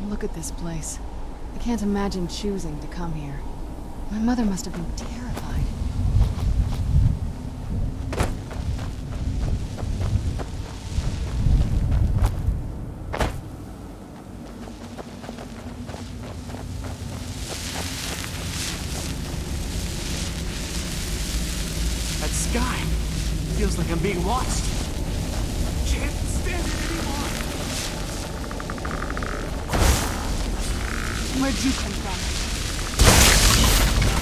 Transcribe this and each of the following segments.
Look at this place. I can't imagine choosing to come here. My mother must have been terrified. That sky feels like I'm being watched. Can't stand it anymore. Where'd you come from?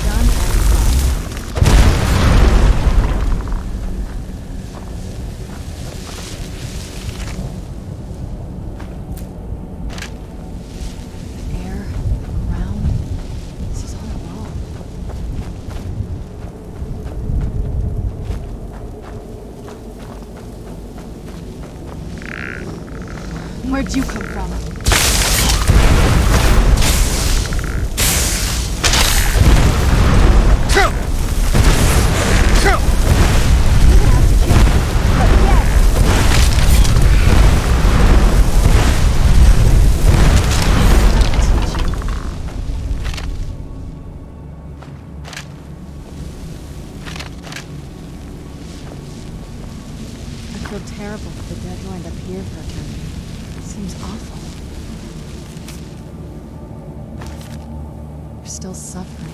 Done and the air, the ground. This is all wrong. Where'd you come from? I feel terrible for the dead who end up here for eternity. It seems awful. You're still suffering.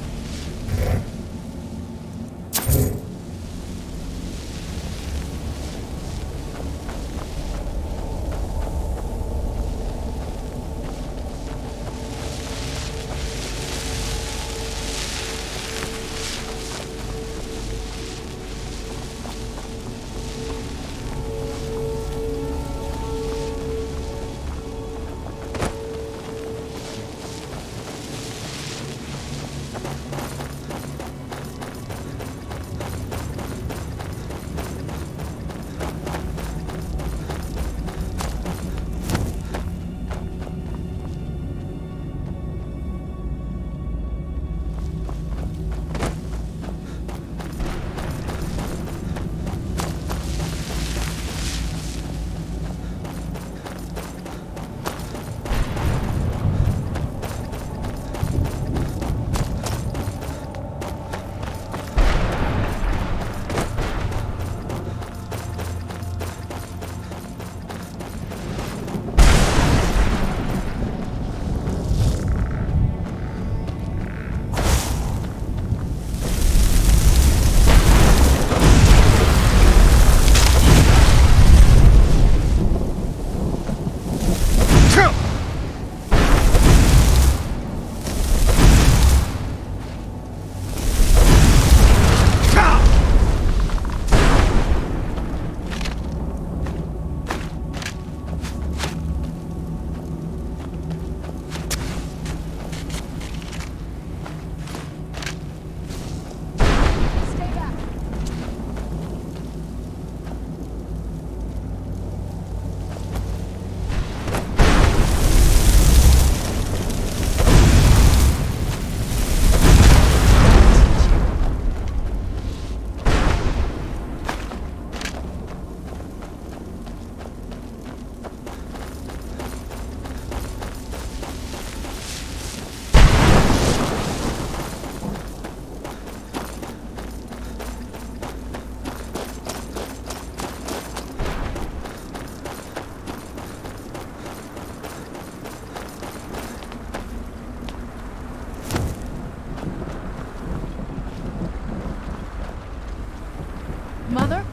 Mother?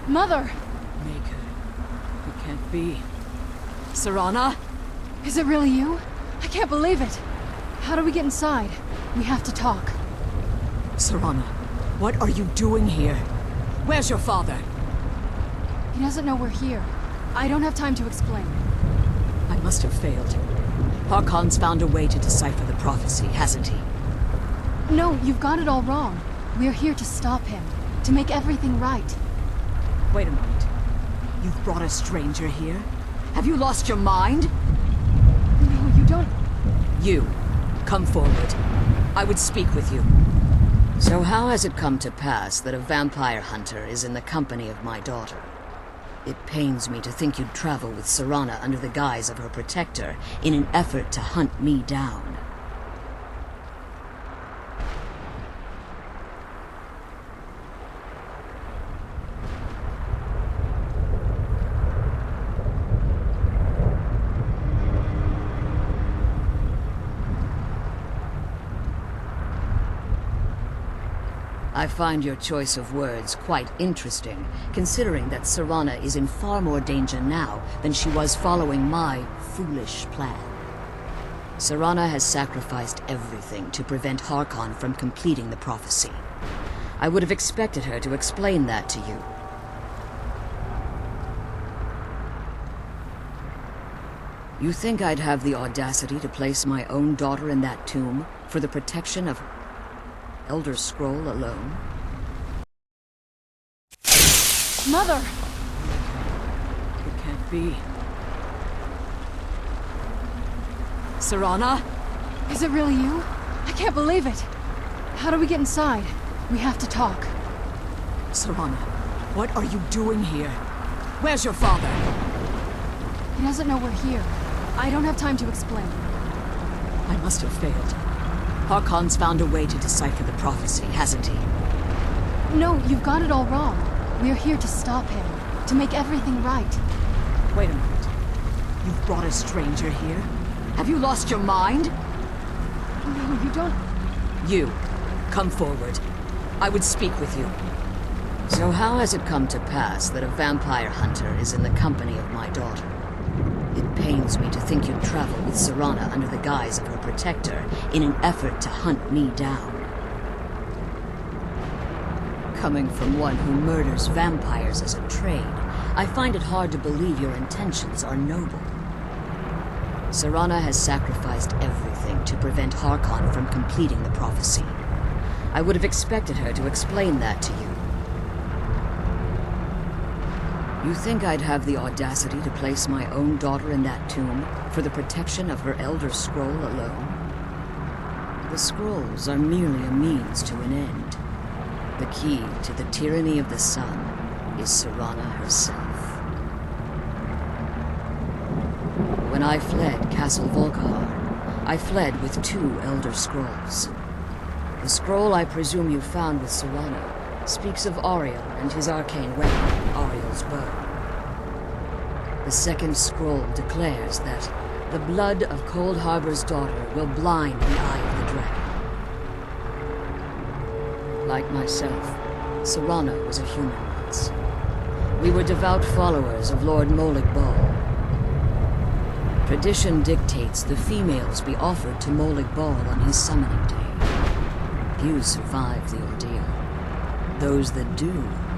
Mother! Maker. It can't be. Serana? Is it really you? I can't believe it. How do we get inside? We have to talk. Serana, what are you doing here? Where's your father? He doesn't know we're here. I don't have time to explain. I must have failed. Harkon's found a way to decipher the prophecy, hasn't he? No, you've got it all wrong. We're here to stop him. To make everything right. Wait a moment. You've brought a stranger here? Have you lost your mind? No, you don't... You, come forward. I would speak with you. So how has it come to pass that a vampire hunter is in the company of my daughter? It pains me to think you'd travel with Serana under the guise of her protector in an effort to hunt me down. I find your choice of words quite interesting, considering that Serana is in far more danger now than she was following my foolish plan. Serana has sacrificed everything to prevent Harkon from completing the prophecy. I would have expected her to explain that to you. You think I'd have the audacity to place my own daughter in that tomb for the protection of Elder Scroll alone? Mother! It can't be. Serana? Is it really you? I can't believe it. How do we get inside? We have to talk. Serana, what are you doing here? Where's your father? He doesn't know we're here. I don't have time to explain. I must have failed. Harkon's found a way to decipher the prophecy, hasn't he? No, you've got it all wrong. We're here to stop him, to make everything right. Wait a minute. You've brought a stranger here? Have you lost your mind? No, you don't... You, come forward. I would speak with you. So how has it come to pass that a vampire hunter is in the company of my daughter? It pains me to think you'd travel with Serana under the guise of her protector in an effort to hunt me down. Coming from one who murders vampires as a trade, I find it hard to believe your intentions are noble. Serana has sacrificed everything to prevent Harkon from completing the prophecy. I would have expected her to explain that to you. You think I'd have the audacity to place my own daughter in that tomb for the protection of her Elder Scroll alone? The scrolls are merely a means to an end. The key to the tyranny of the sun is Serana herself. When I fled Castle Volkihar, I fled with 2 Elder Scrolls. The scroll I presume you found with Serana speaks of Auriel and his arcane weapon, Auriel's bow. The second scroll declares that the blood of Cold Harbor's daughter will blind the eye of the dragon. Like myself, Serana was a human once. We were devout followers of Lord Molig Bal. Tradition dictates the females be offered to Molig Bal on his summoning day. Few survive the ordeal. Those that do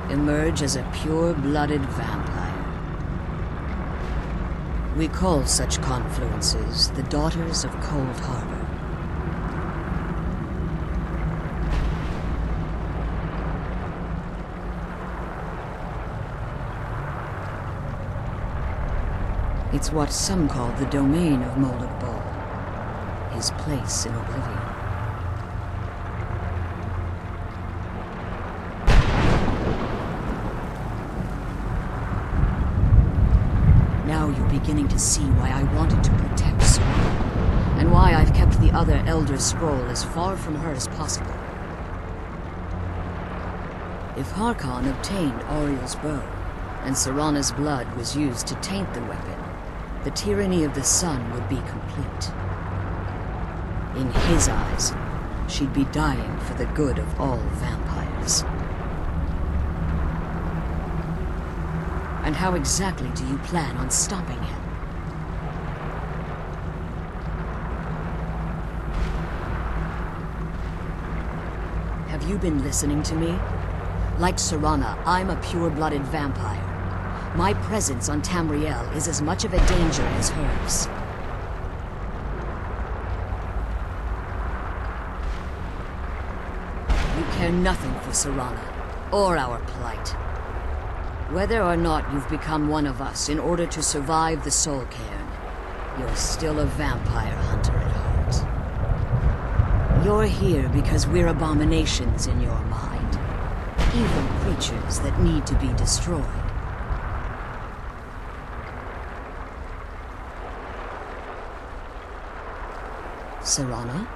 emerge as a pure-blooded vampire. We call such confluences the Daughters of Cold Harbor. It's what some call the domain of Molig Bal, his place in oblivion. Now you're beginning to see why I wanted to protect Serana, and why I've kept the other Elder Scroll as far from her as possible. If Harkon obtained Auriel's bow, and Serana's blood was used to taint the weapon, the tyranny of the sun would be complete. In his eyes, she'd be dying for the good of all vampires. And how exactly do you plan on stopping him? Have you been listening to me? Like Serana, I'm a pure-blooded vampire. My presence on Tamriel is as much of a danger as hers. You care nothing for Serana, or our plight. Whether or not you've become one of us in order to survive the Soul Cairn, you're still a vampire hunter at heart. You're here because we're abominations in your mind. Evil creatures that need to be destroyed. Serana?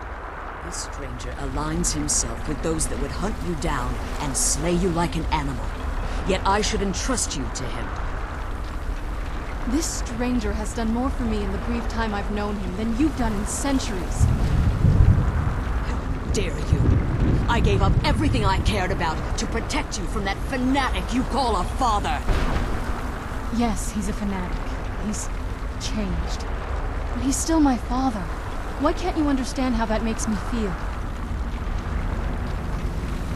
This stranger aligns himself with those that would hunt you down and slay you like an animal. Yet I should entrust you to him. This stranger has done more for me in the brief time I've known him than you've done in centuries. How dare you! I gave up everything I cared about to protect you from that fanatic you call a father! Yes, he's a fanatic. He's changed. But he's still my father. Why can't you understand how that makes me feel?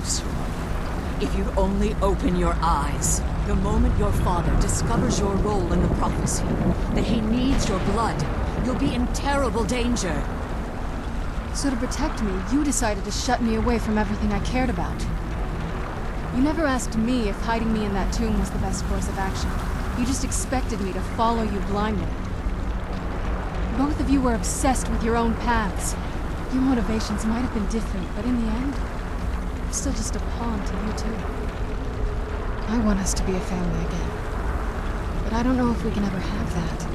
Serana, if you'd only open your eyes. The moment your father discovers your role in the prophecy, that he needs your blood, you'll be in terrible danger. So to protect me, you decided to shut me away from everything I cared about. You never asked me if hiding me in that tomb was the best course of action. You just expected me to follow you blindly. Both of you were obsessed with your own paths. Your motivations might have been different, but in the end, I'm still just a pawn to you two. I want us to be a family again. But I don't know if we can ever have that.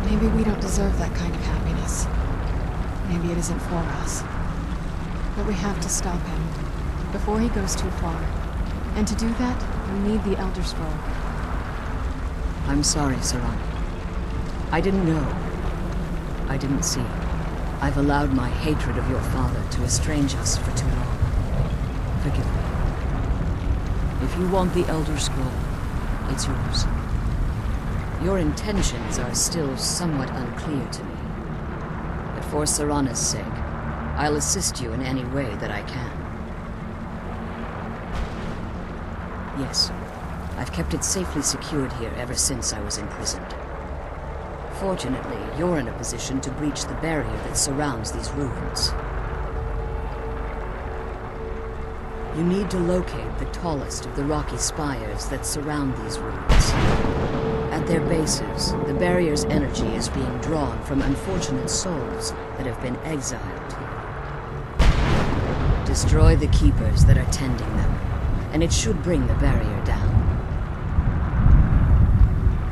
Maybe we don't deserve that kind of happiness. Maybe it isn't for us. But we have to stop him, before he goes too far. And to do that, we need the Elder Scroll. I'm sorry, Serana. I didn't know. I didn't see. I've allowed my hatred of your father to estrange us for too long. Forgive me. If you want the Elder Scroll, it's yours. Your intentions are still somewhat unclear to me. But for Serana's sake, I'll assist you in any way that I can. Yes, I've kept it safely secured here ever since I was imprisoned. Fortunately, you're in a position to breach the barrier that surrounds these ruins. You need to locate the tallest of the rocky spires that surround these ruins. At their bases, the barrier's energy is being drawn from unfortunate souls that have been exiled here. Destroy the keepers that are tending them, and it should bring the barrier down.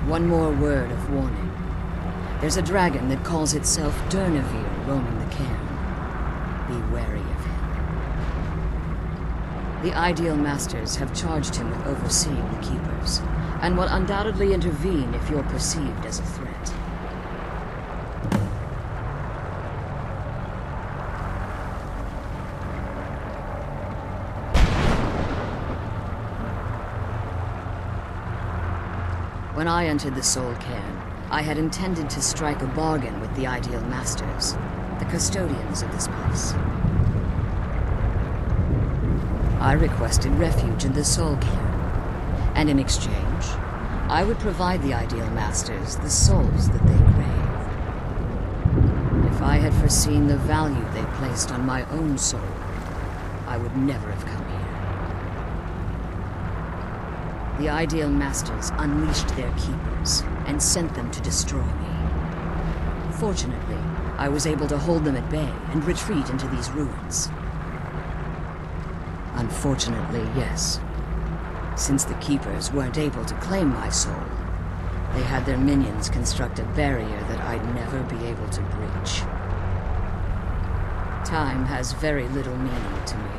One more word of warning. There's a dragon that calls itself Durnevere roaming the cairn. Be wary of him. The Ideal Masters have charged him with overseeing the Keepers, and will undoubtedly intervene if you're perceived as a threat. When I entered the Soul Cairn, I had intended to strike a bargain with the Ideal Masters, the custodians of this place. I requested refuge in the Soul Cairn, and in exchange, I would provide the Ideal Masters the souls that they crave. If I had foreseen the value they placed on my own soul, I would never have come here. The Ideal Masters unleashed their keepers and sent them to destroy me. Fortunately, I was able to hold them at bay and retreat into these ruins. Unfortunately, yes. Since the Keepers weren't able to claim my soul, they had their minions construct a barrier that I'd never be able to breach. Time has very little meaning to me.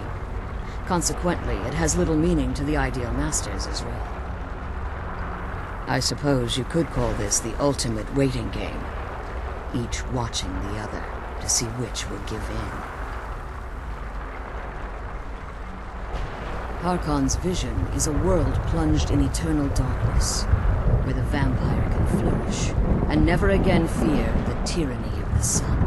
Consequently, it has little meaning to the Ideal Masters as well. I suppose you could call this the ultimate waiting game, each watching the other to see which will give in. Harkon's vision is a world plunged in eternal darkness, where the vampire can flourish, and never again fear the tyranny of the sun.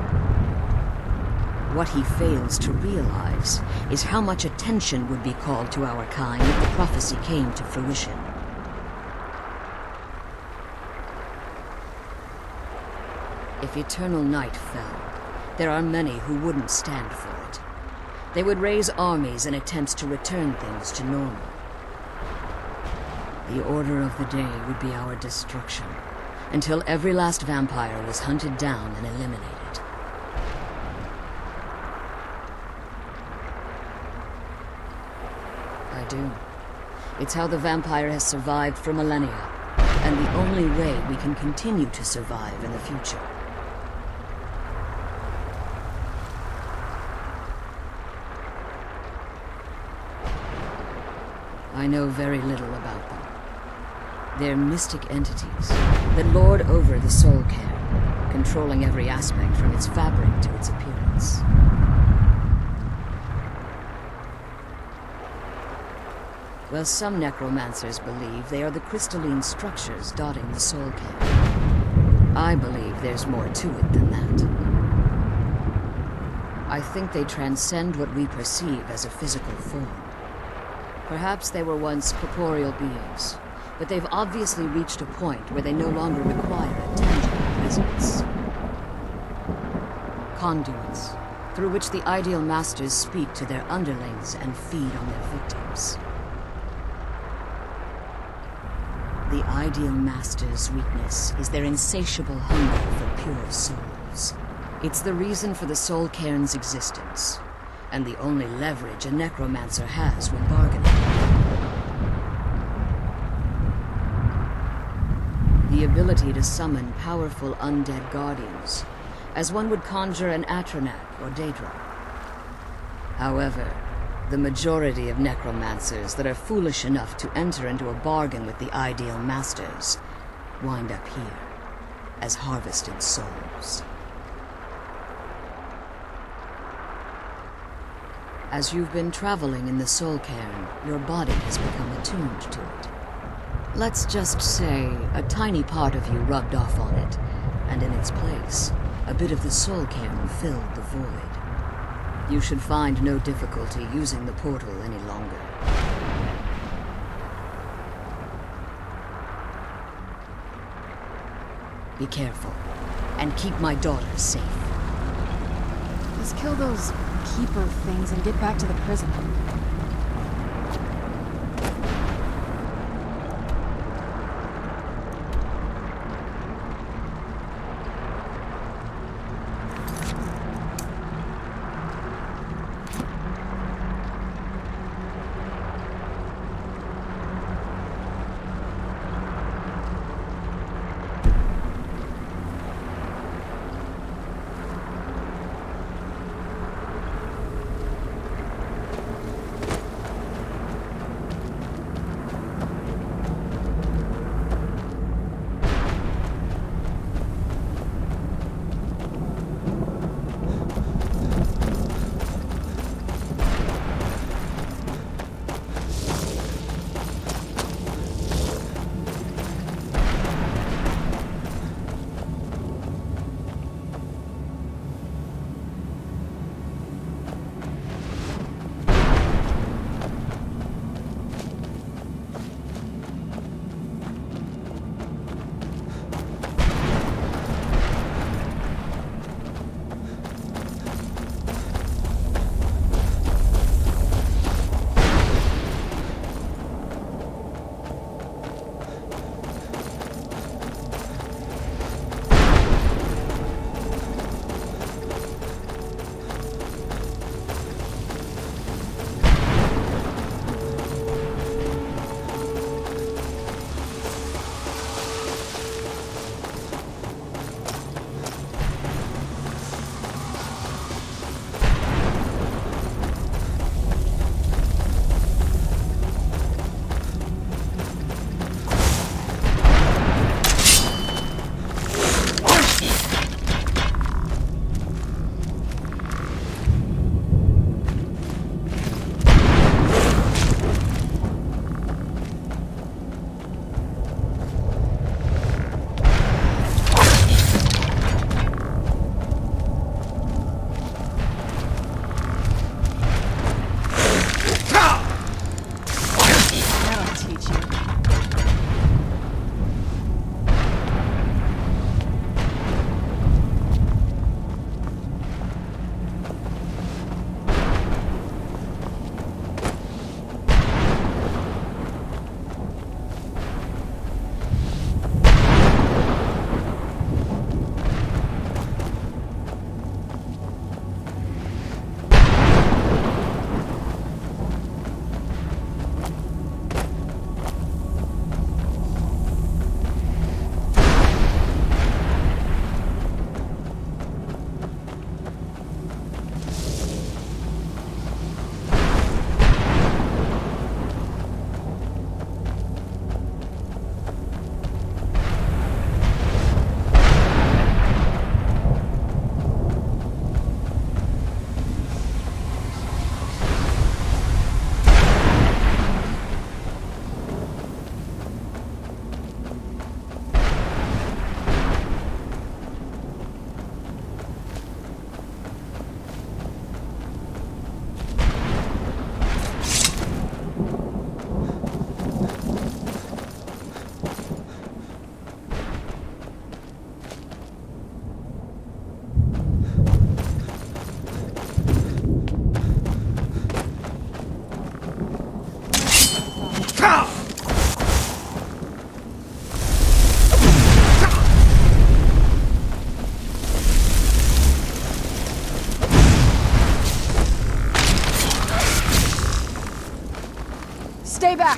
What he fails to realize is how much attention would be called to our kind if the prophecy came to fruition. If eternal night fell, there are many who wouldn't stand for it. They would raise armies in attempts to return things to normal. The order of the day would be our destruction, until every last vampire was hunted down and eliminated. I do. It's how the vampire has survived for millennia, and the only way we can continue to survive in the future. I know very little about them. They're mystic entities that lord over the soul cairn, controlling every aspect from its fabric to its appearance. Well, some necromancers believe they are the crystalline structures dotting the soul cairn. I believe there's more to it than that. I think they transcend what we perceive as a physical form. Perhaps they were once corporeal beings, but they've obviously reached a point where they no longer require a tangible presence. Conduits, through which the Ideal Masters speak to their underlings and feed on their victims. The Ideal Masters' weakness is their insatiable hunger for pure souls. It's the reason for the soul cairn's existence, and the only leverage a necromancer has when bargaining. The ability to summon powerful undead guardians, as one would conjure an Atronak or Daedra. However, the majority of necromancers that are foolish enough to enter into a bargain with the Ideal Masters wind up here, as harvested souls. As you've been traveling in the soul cairn, your body has become attuned to it. Let's just say a tiny part of you rubbed off on it, and in its place, a bit of the soul cairn filled the void. You should find no difficulty using the portal any longer. Be careful, and keep my daughter safe. Let's kill those keeper things and get back to the prison. back!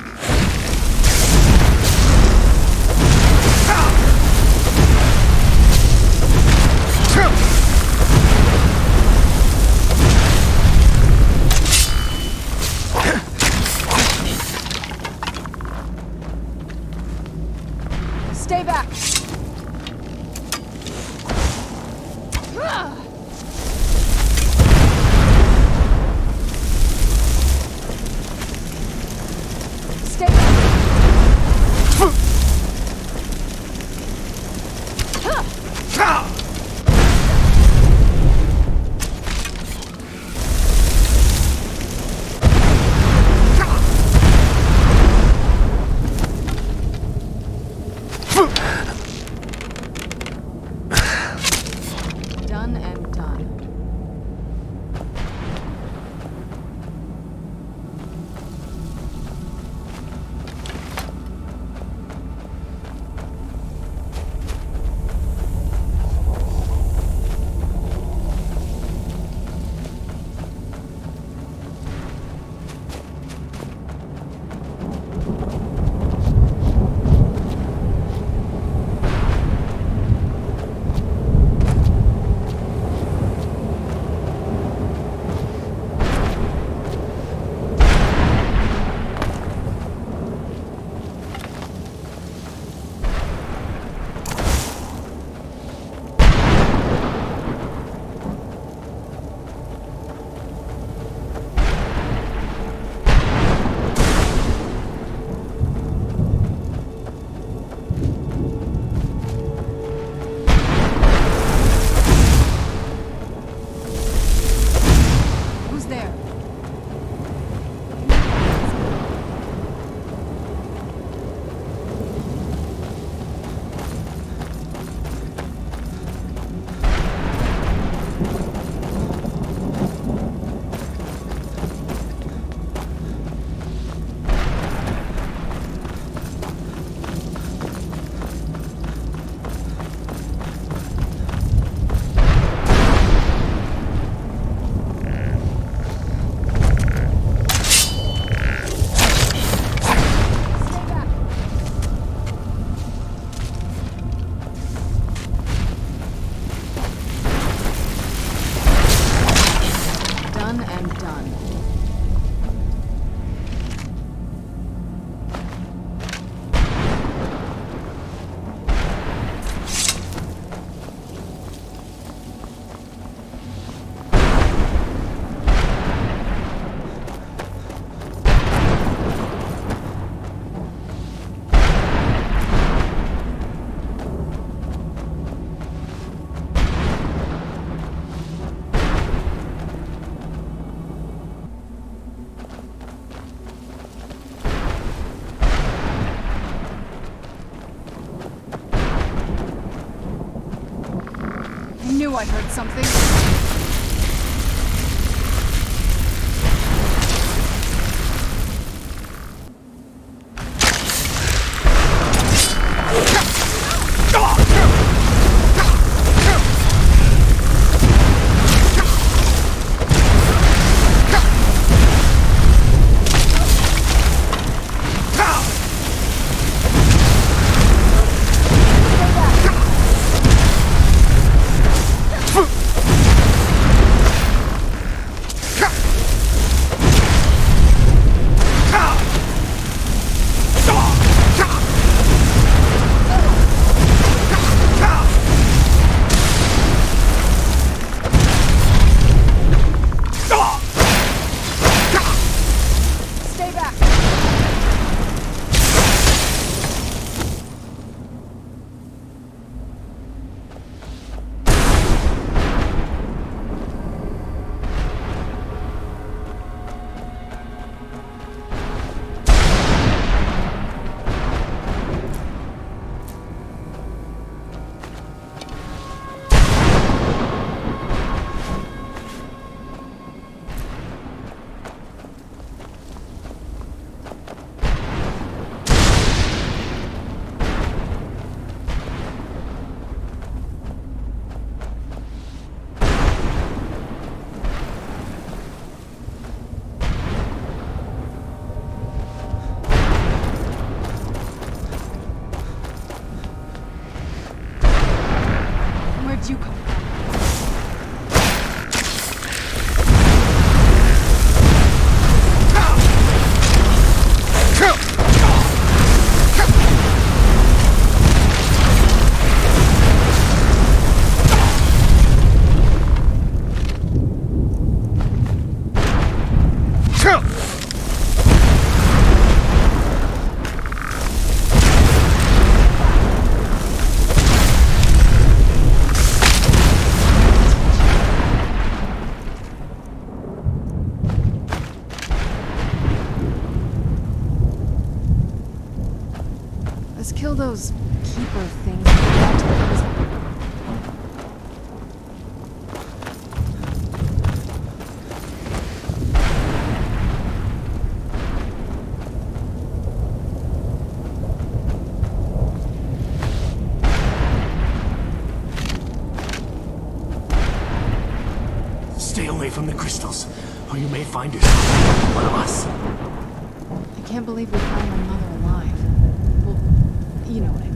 Stay back! Stay back! Done and done. Who's there? Done and done. I knew I heard something. did you come from? Let's kill those keeper things and get back to the prison. Stay away from the crystals, or you may find yourself one of us. I can't believe we found my mother alive. Well, you know what I mean.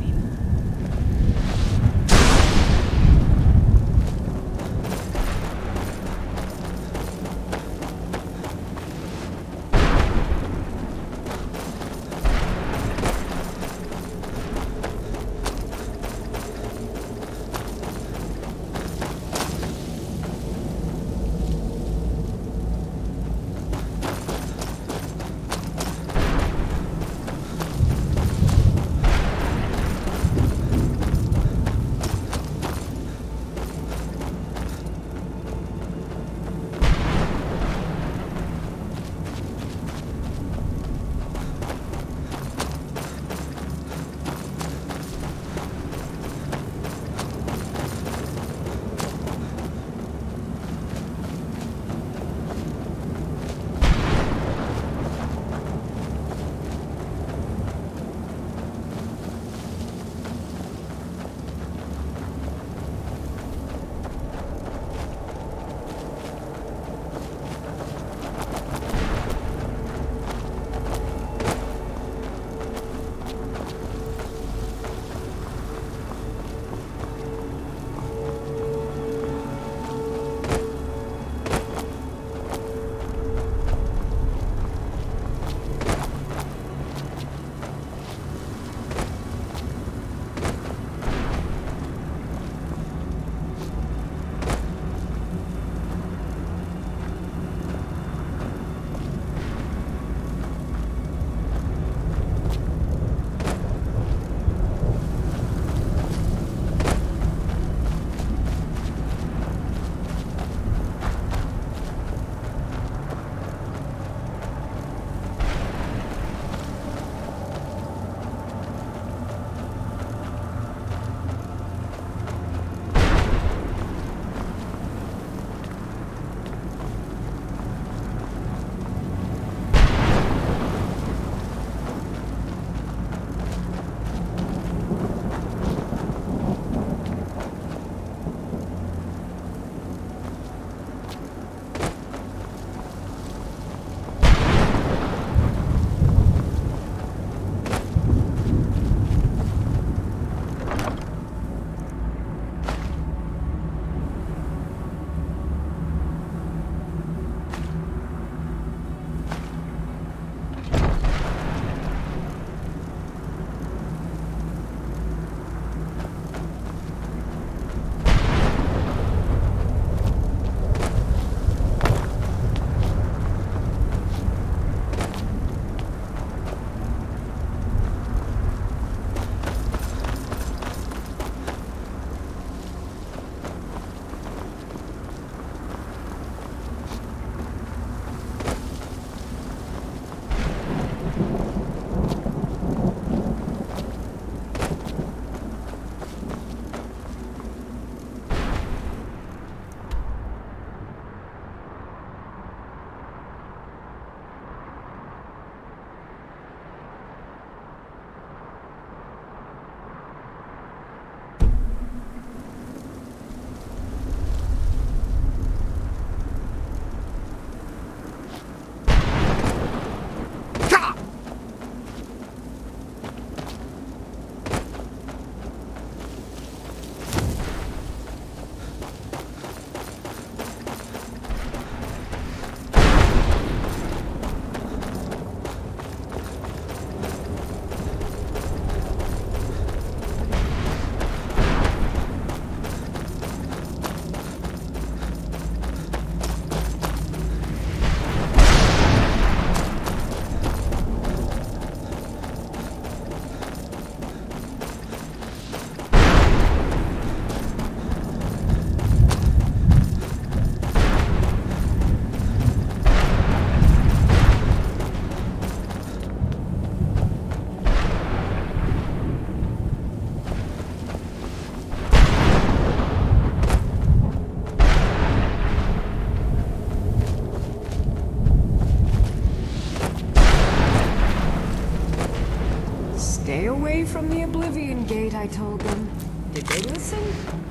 gate, I told them. Did they listen?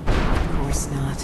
Of course not.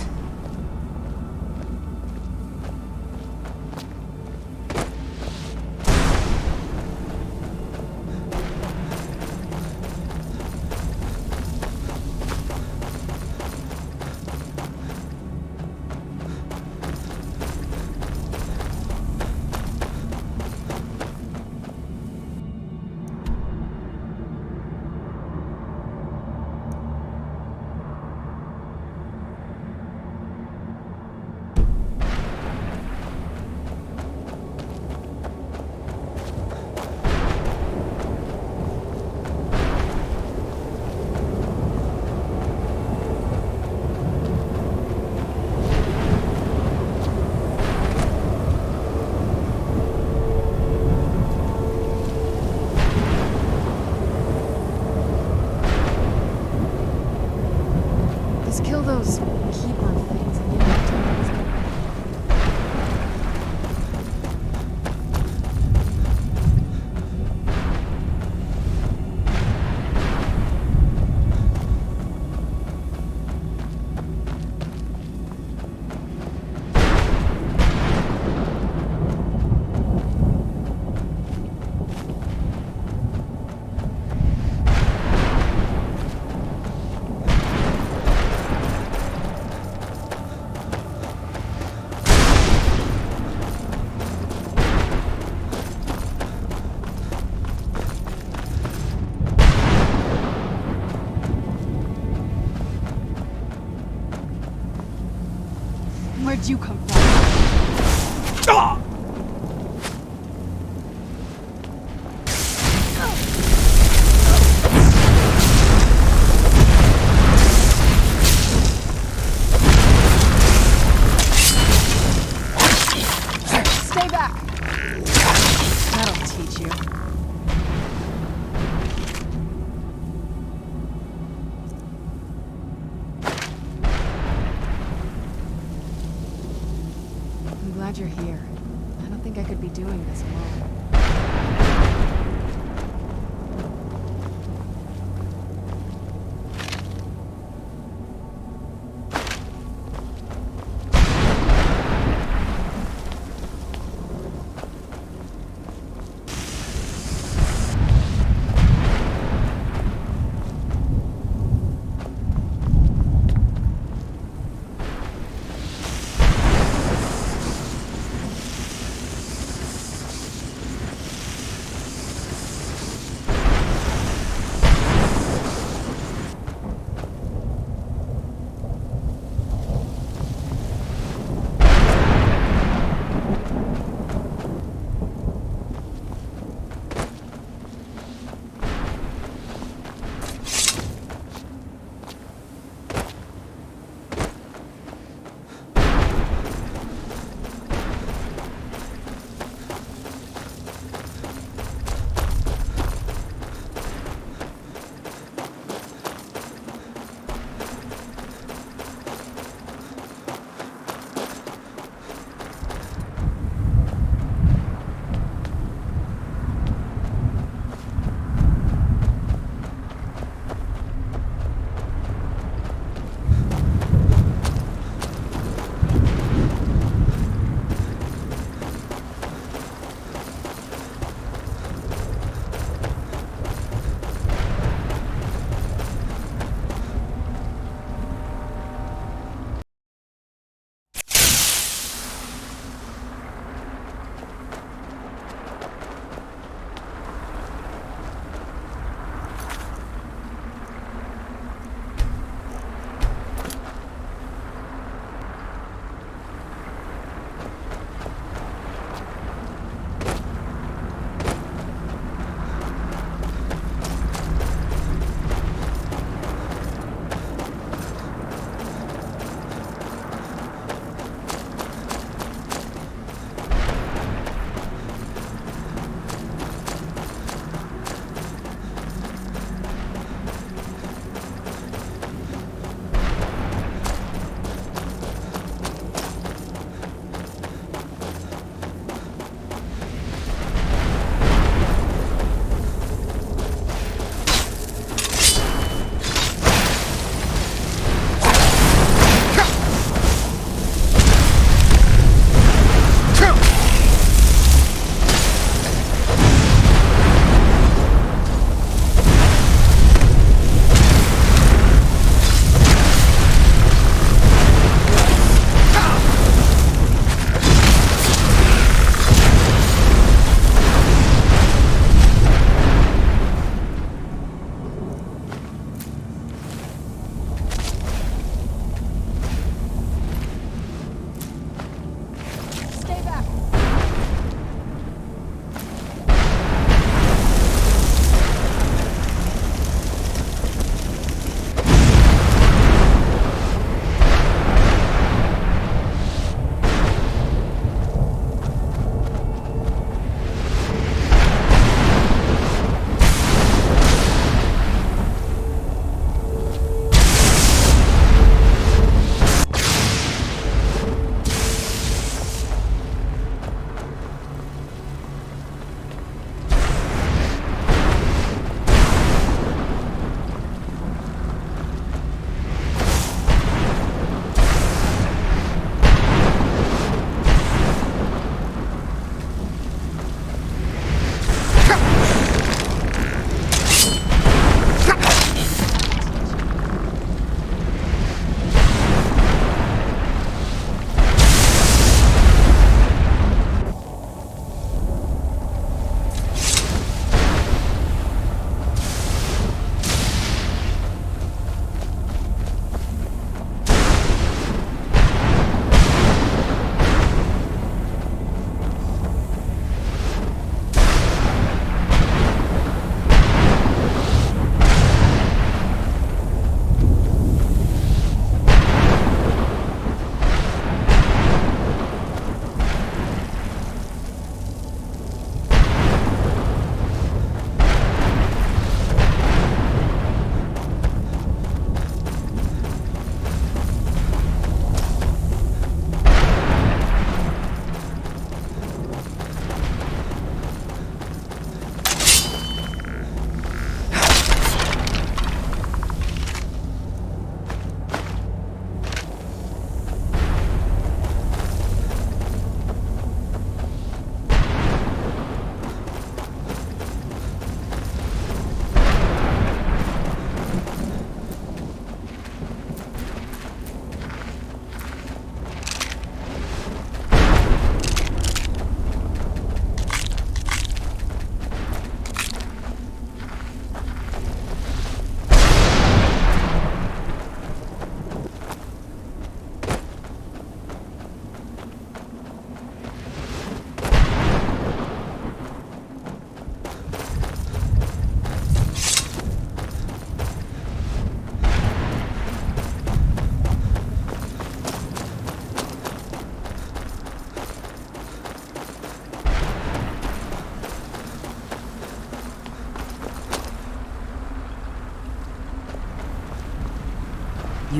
Kill those keeper things and get back to it. Where'd you come from? Stay back! That'll teach you. I'm glad you're here. I don't think I could be doing this alone.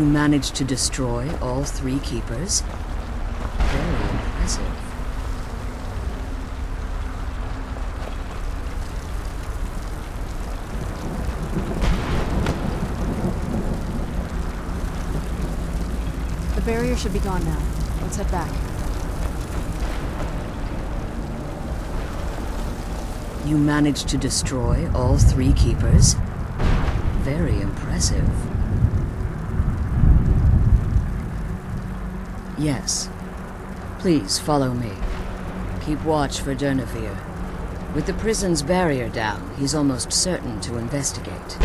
You managed to destroy all 3 keepers? Very impressive. The barrier should be gone now. Let's head back. You managed to destroy all 3 keepers? Very impressive. Yes. Please follow me. Keep watch for Durnevere. With the prison's barrier down, he's almost certain to investigate. I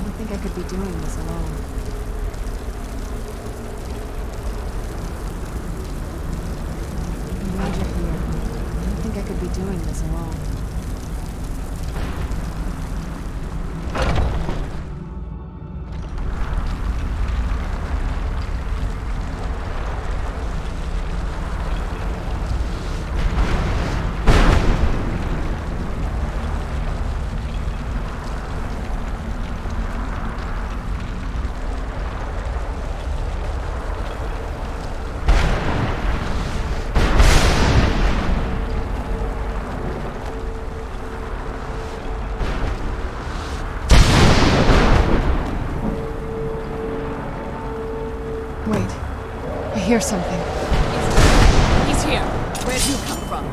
don't think I could be doing this alone. I'm glad you're here. I don't think I could be doing this alone. Wait. I hear something. He's here. Where'd you come from?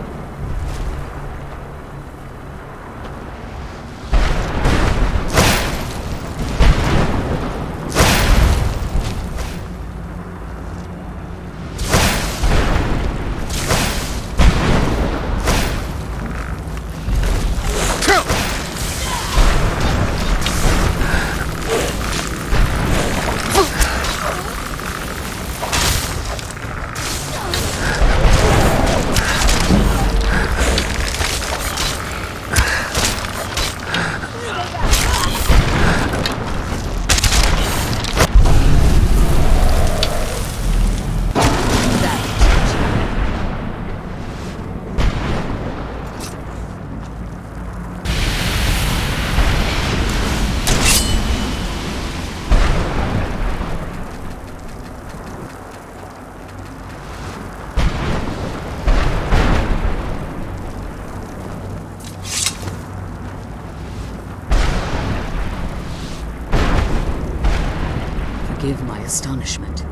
Forgive my astonishment,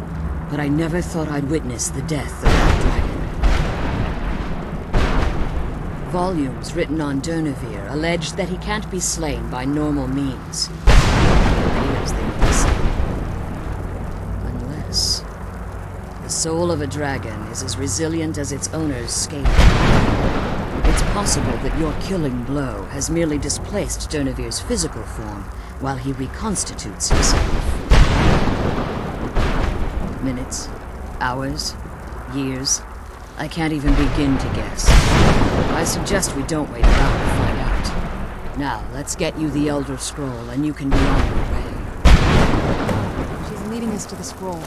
but I never thought I'd witness the death of that dragon. Volumes written on Durnevere allege that he can't be slain by normal means. It appears they may say. Unless the soul of a dragon is as resilient as its owner's scaly. It's possible that your killing blow has merely displaced Durnevere's physical form while he reconstitutes himself. Minutes, hours, years. I can't even begin to guess. I suggest we don't wait around to find out. Now, let's get you the Elder Scroll and you can be on your way. She's leading us to the scroll.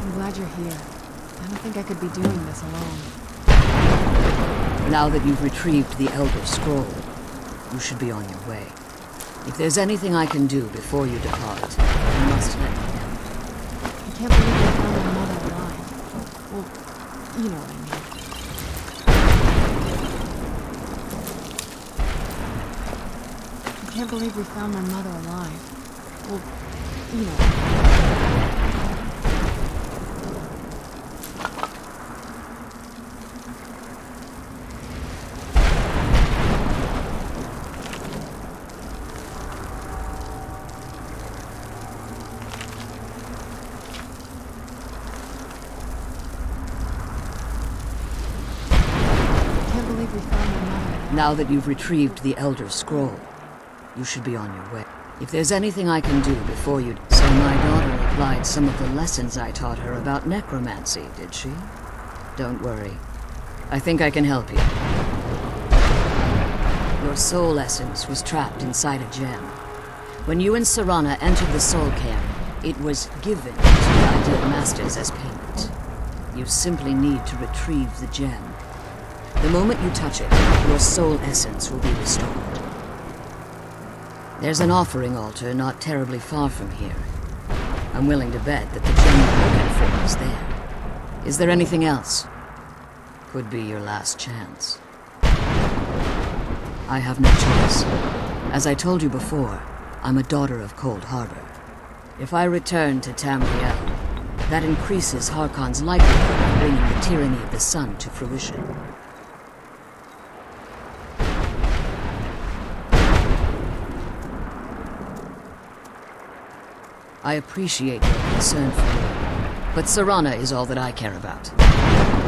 I'm glad you're here. I don't think I could be doing this alone. Now that you've retrieved the Elder Scroll, you should be on your way. If there's anything I can do before you depart, you must let me know. I can't believe we found my mother alive. Well, you know what I mean. I can't believe we found my mother alive. Well, you know. Now that you've retrieved the Elder Scroll, you should be on your way. If there's anything I can do before you... So my daughter applied some of the lessons I taught her about necromancy, did she? Don't worry. I think I can help you. Your soul essence was trapped inside a gem. When you and Serana entered the soul camp, it was given to the Ideal Masters as payment. You simply need to retrieve the gem. The moment you touch it, your soul essence will be restored. There's an offering altar not terribly far from here. I'm willing to bet that the gem you're looking for is there. Is there anything else? Could be your last chance. I have no choice. As I told you before, I'm a daughter of Cold Harbor. If I return to Tamriel, that increases Harkon's likelihood of bringing the tyranny of the sun to fruition. I appreciate your concern for me, but Serana is all that I care about.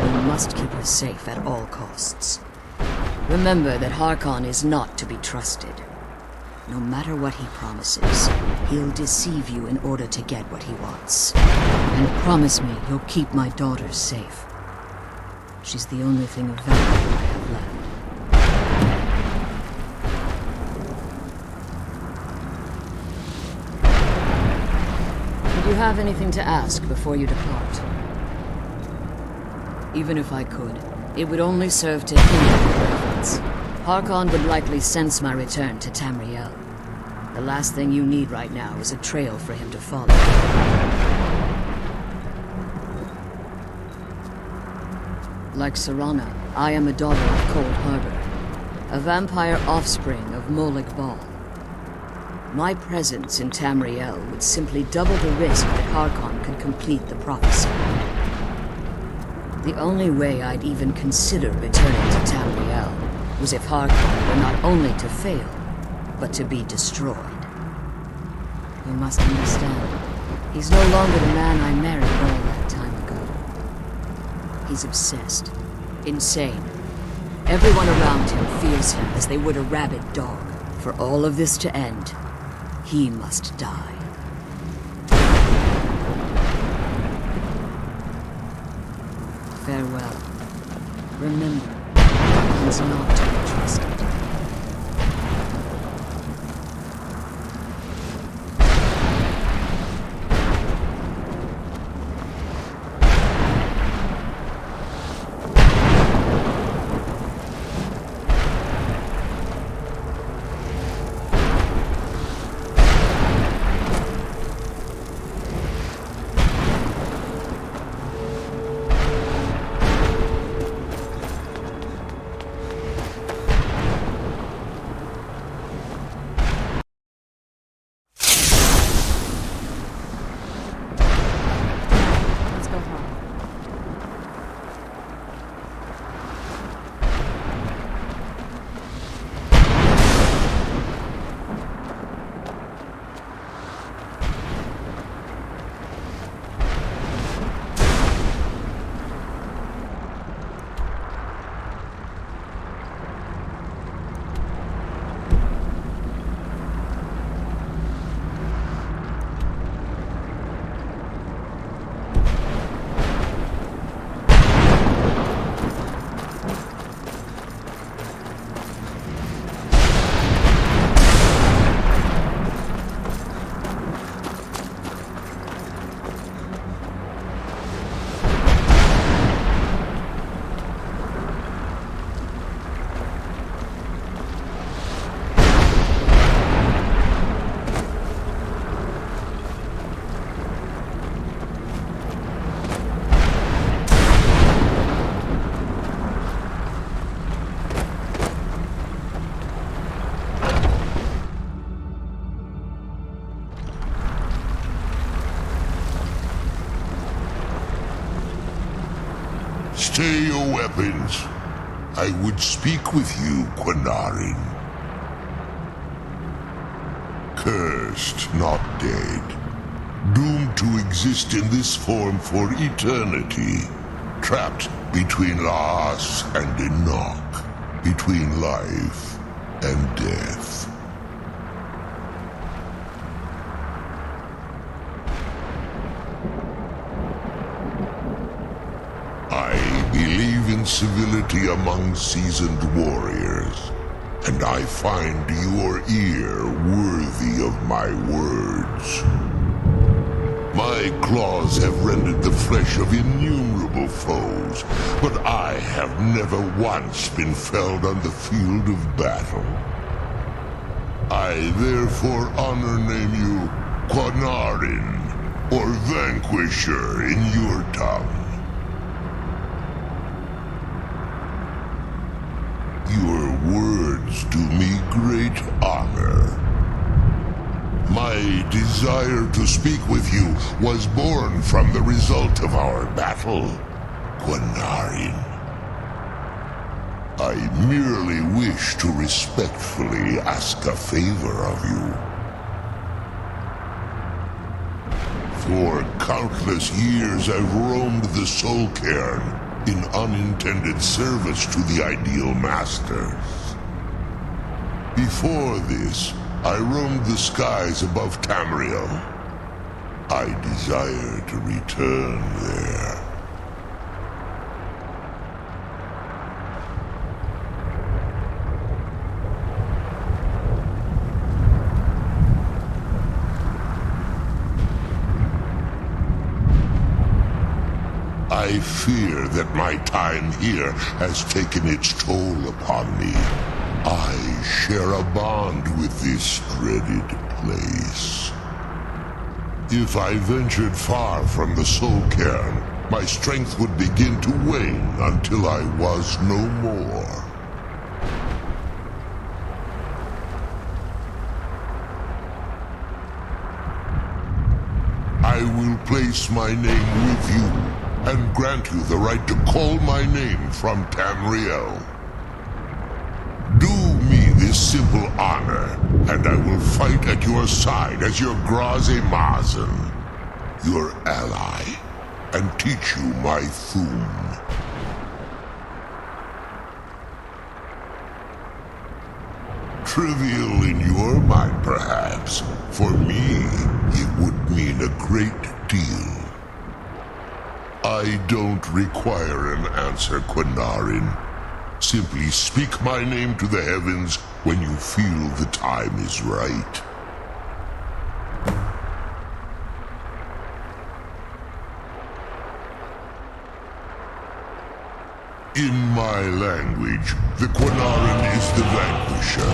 We must keep her safe at all costs. Remember that Harkon is not to be trusted. No matter what he promises, he'll deceive you in order to get what he wants. And promise me you'll keep my daughter safe. She's the only thing of value I have left. Do you have anything to ask before you depart? Even if I could, it would only serve to hinder your efforts. Harkon would likely sense my return to Tamriel. The last thing you need right now is a trail for him to follow. Like Serana, I am a daughter of Cold Harbor, a vampire offspring of Molag Bal. My presence in Tamriel would simply double the risk that Harkon could complete the prophecy. The only way I'd even consider returning to Tamriel was if Harkon were not only to fail, but to be destroyed. You must understand, he's no longer the man I married all that time ago. He's obsessed, insane. Everyone around him fears him as they would a rabid dog. For all of this to end, he must die. Farewell. Remember, he's not to be trusted. Stay your weapons. I would speak with you, Quinarin. Cursed, not dead. Doomed to exist in this form for eternity. Trapped between Laas and Enoch. Between life and death. I believe in civility among seasoned warriors, and I find your ear worthy of my words. My claws have rended the flesh of innumerable foes, but I have never once been felled on the field of battle. I therefore honor name you Carin, or Vanquisher in your tongue. Your words do me great honor. My desire to speak with you was born from the result of our battle, Carin. I merely wish to respectfully ask a favor of you. For countless years I've roamed the Soul Cairn in unintended service to the Ideal Masters. Before this, I roamed the skies above Tamriel. I desire to return there. I fear that my time here has taken its toll upon me. I share a bond with this dreaded place. If I ventured far from the Soul Cairn, my strength would begin to wane until I was no more. I will place my name with you and grant you the right to call my name from Tamriel. Do me this simple honor, and I will fight at your side as your Graze Mazen, your ally, and teach you my Thum. Trivial in your mind, perhaps. For me, it would mean a great deal. I don't require an answer, Carin. Simply speak my name to the heavens when you feel the time is right. In my language, the Carin is the Vanquisher,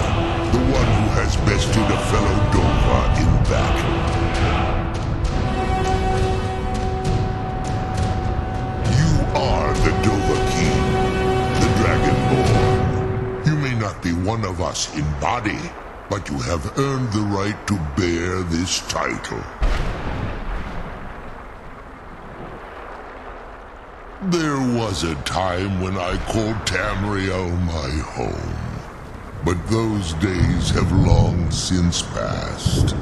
the one who has bested a fellow Dova in battle. The Dovahkiin, the Dragonborn. You may not be one of us in body, but you have earned the right to bear this title. There was a time when I called Tamriel my home, but those days have long since passed.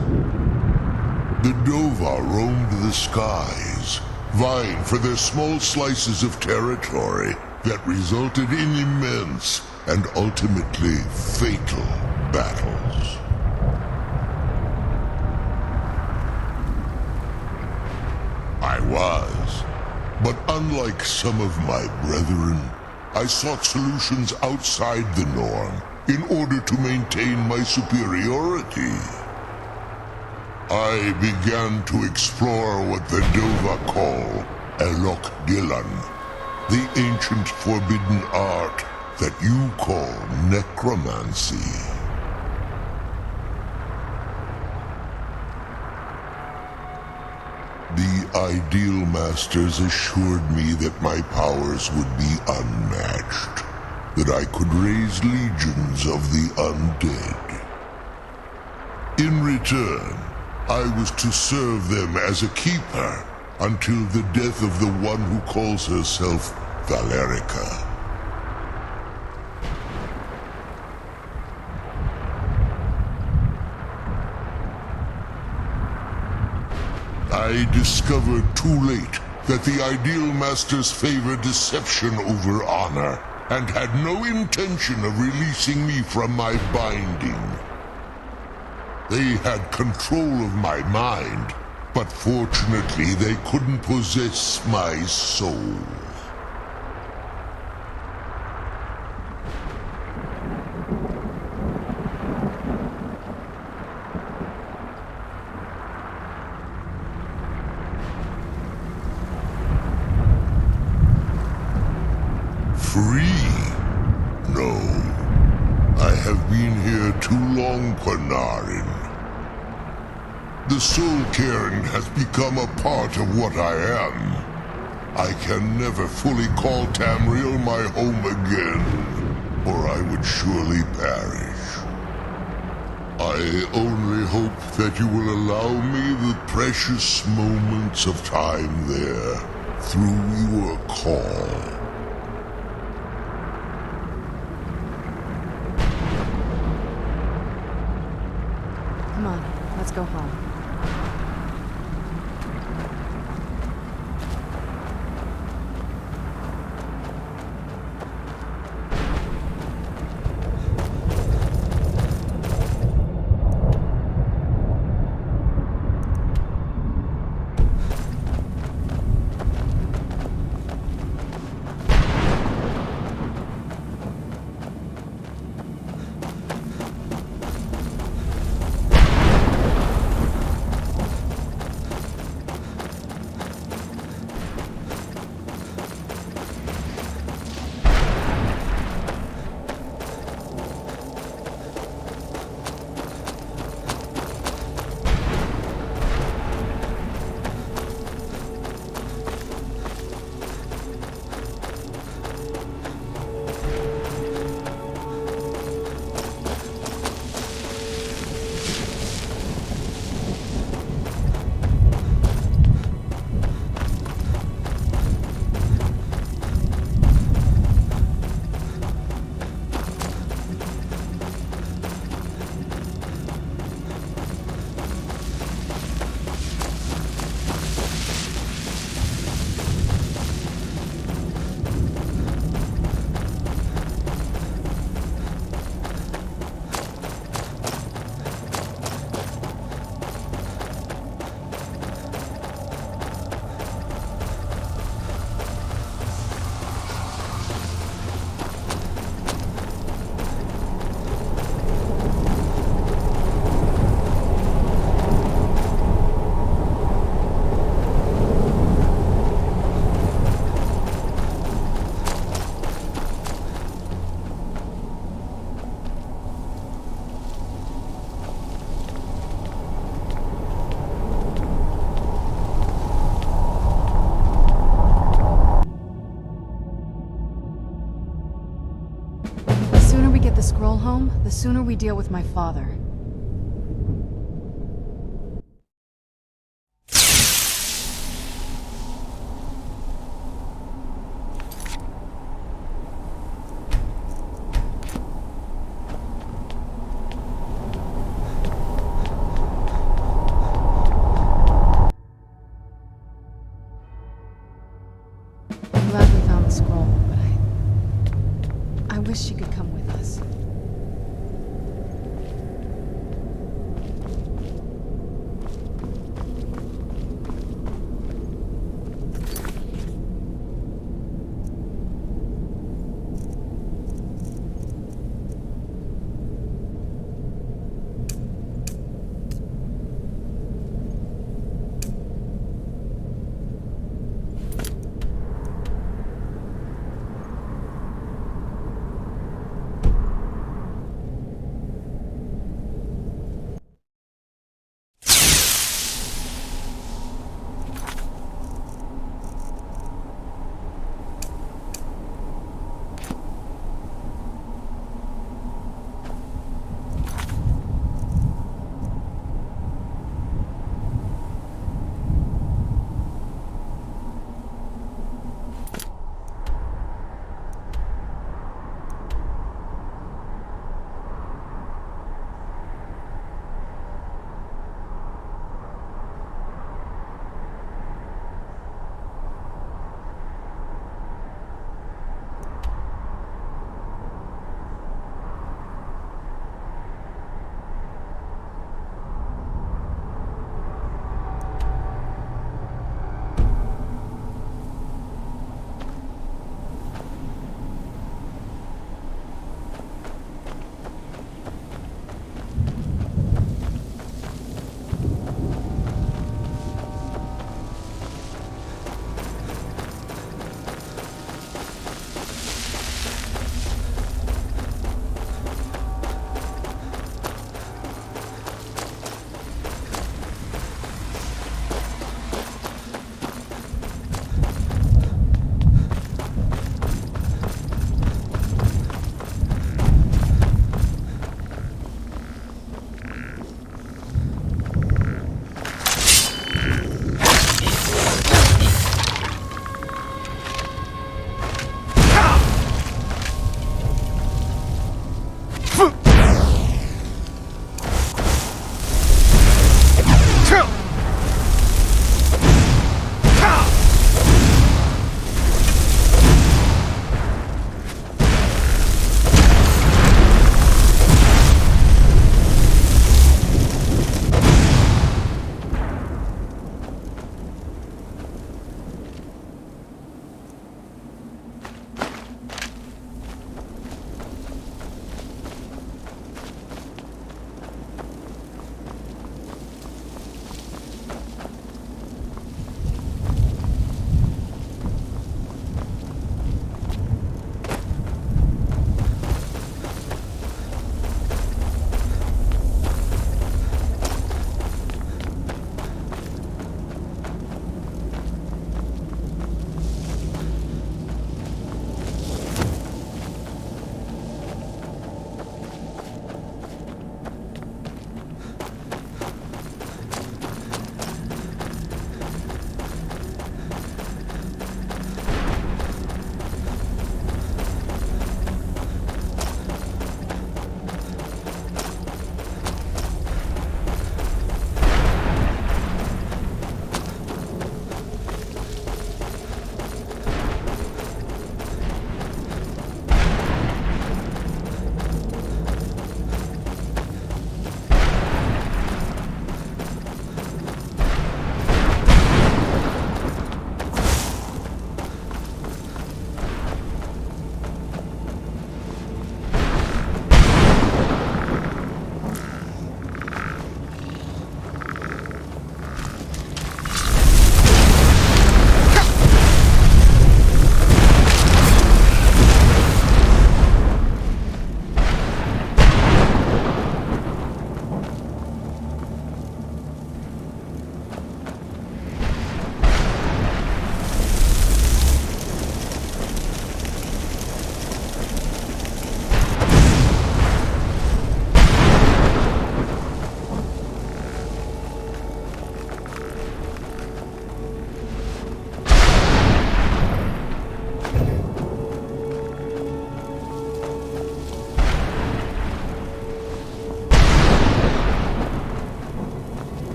The Dova roamed the skies, vying for their small slices of territory that resulted in immense and ultimately fatal battles. I was, but unlike some of my brethren, I sought solutions outside the norm in order to maintain my superiority. I began to explore what the Dova call Elok Dylan, the ancient forbidden art that you call necromancy. The Ideal Masters assured me that my powers would be unmatched, that I could raise legions of the undead. In return, I was to serve them as a keeper until the death of the one who calls herself Valerica. I discovered too late that the Ideal Masters favor deception over honor, and had no intention of releasing me from my binding. They had control of my mind, but fortunately they couldn't possess my soul. been here too long, Carin. The soul Carin has become a part of what I am. I can never fully call Tamriel my home again, or I would surely perish. I only hope that you will allow me the precious moments of time there through your call. Come on, let's go home. The scroll home, the sooner we deal with my father. I'm glad we found the scroll, but I wish she could come with us.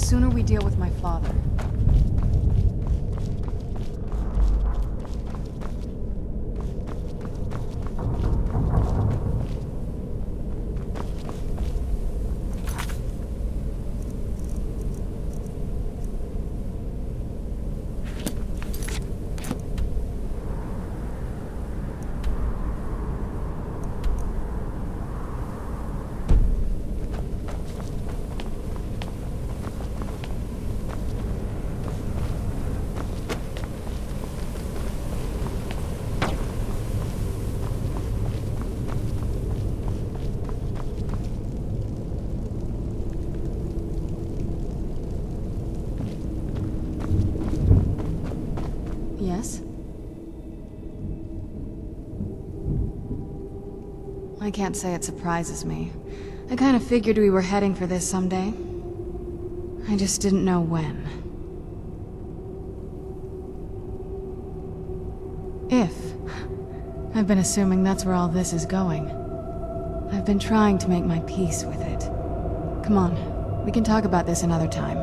sooner we deal with my father. Yes? I can't say it surprises me. I kind of figured we were heading for this someday. I just didn't know when. If. I've been assuming that's where all this is going. I've been trying to make my peace with it. Come on, we can talk about this another time.